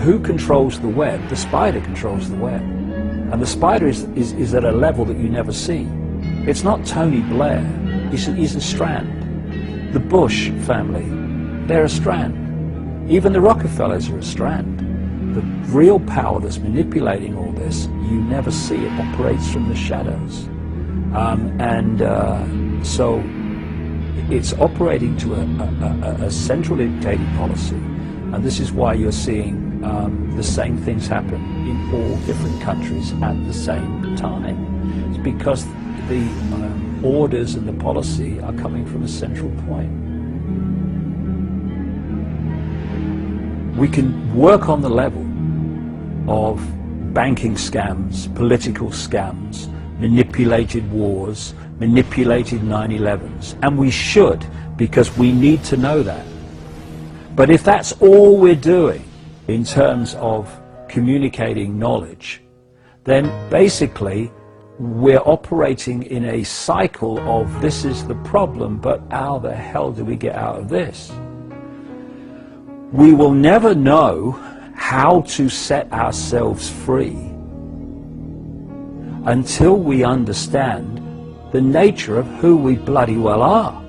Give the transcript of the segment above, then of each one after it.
who controls the web? The spider controls the web. And the spider is at a level that you never see. It's not Tony Blair, he's a strand. The Bush family, they're a strand. Even the Rockefellers are a strand. The real power that's manipulating all this, you never see. It operates from the shadows. So it's operating to a central dictated policy. And this is why you're seeing the same things happen in all different countries at the same time. It's because the orders and the policy are coming from a central point. We can work on the level of banking scams, political scams, manipulated wars, manipulated 9/11s, and we should, because we need to know that. But if that's all we're doing in terms of communicating knowledge, then basically we're operating in a cycle of this is the problem, but how the hell do we get out of this? We will never know how to set ourselves free until we understand the nature of who we bloody well are.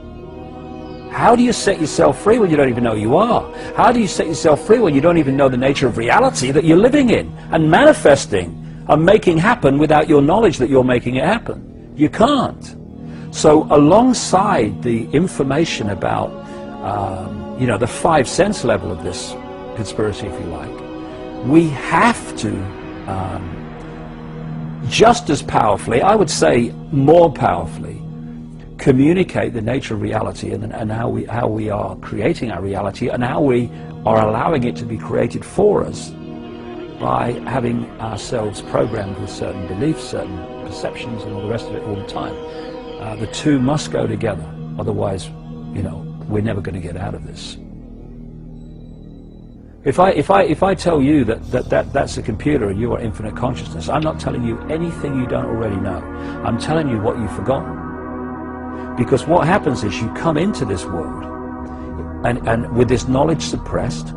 How do you set yourself free when you don't even know you are? How do you set yourself free when you don't even know the nature of reality that you're living in and manifesting and making happen without your knowledge that you're making it happen? You can't. So alongside the information about the 5 sense level of this conspiracy, if you like, we have to just as powerfully, I would say more powerfully, communicate the nature of reality and how we are creating our reality and how we are allowing it to be created for us by having ourselves programmed with certain beliefs, certain perceptions, and all the rest of it all the time. The two must go together, otherwise, we're never going to get out of this. If I tell you that's a computer and you are infinite consciousness, I'm not telling you anything you don't already know. I'm telling you what you've forgotten. Because what happens is you come into this world and with this knowledge suppressed,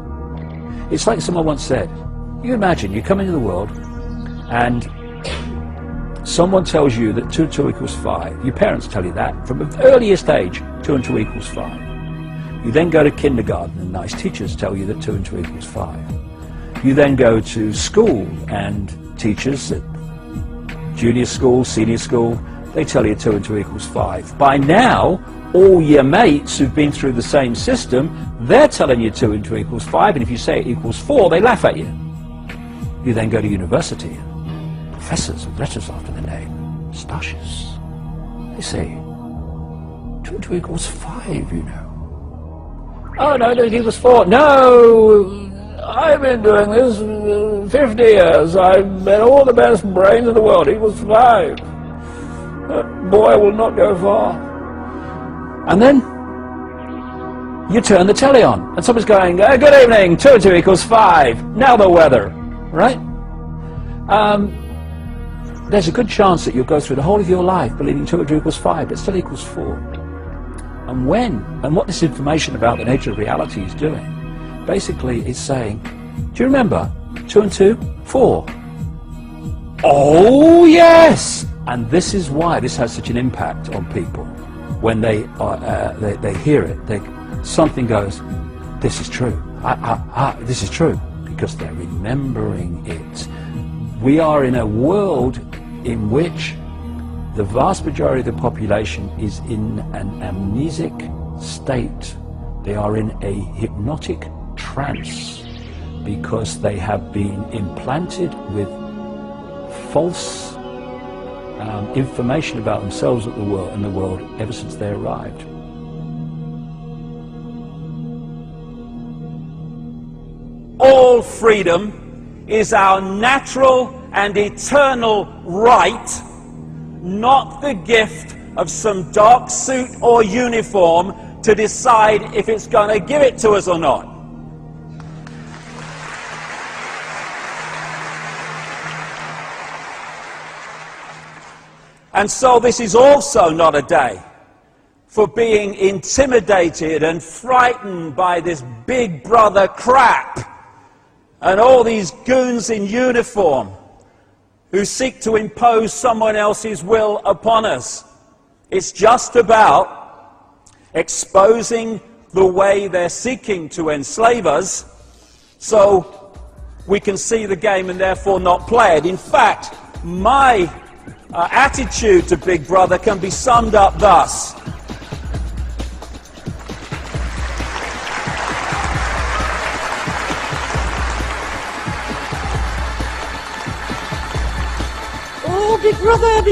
it's like someone once said, you imagine you come into the world and someone tells you that 2 and 2 equals 5. Your parents tell you that from the earliest age, 2 and 2 equals 5. You then go to kindergarten and nice teachers tell you that 2 and 2 equals 5. You then go to school and teachers at junior school, senior school, they tell you 2 and 2 equals 5. By now, all your mates who've been through the same system, they're telling you 2 and 2 equals 5, and if you say it equals 4, they laugh at you. You then go to university, and professors with letters after their name, moustaches, they say 2 and 2 equals 5, Oh, no, it equals 4. No, I've been doing this 50 years. I've been all the best brains in the world. It equals 5. That boy will not go far. And then you turn the telly on, and someone's going, good evening, 2 and 2 equals 5. Now the weather, right? There's a good chance that you'll go through the whole of your life believing 2 and 2 equals 5, but still equals 4. And what this information about the nature of reality is doing, basically it's saying, do you remember 2 and 2? 4. Oh yes! And this is why this has such an impact on people. When they hear it, something goes, this is true. This is true, because they're remembering it. We are in a world in which the vast majority of the population is in an amnesic state. They are in a hypnotic trance because they have been implanted with false information about themselves and the world ever since they arrived. All freedom is our natural and eternal right, not the gift of some dark suit or uniform to decide if it's going to give it to us or not. And so this is also not a day for being intimidated and frightened by this big brother crap and all these goons in uniform who seek to impose someone else's will upon us. It's just about exposing the way they're seeking to enslave us so we can see the game and therefore not play it. In fact, my attitude to Big Brother can be summed up thus. Oh, Big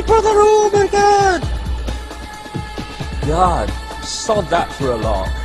Brother, oh my God! God, sod that for a lark.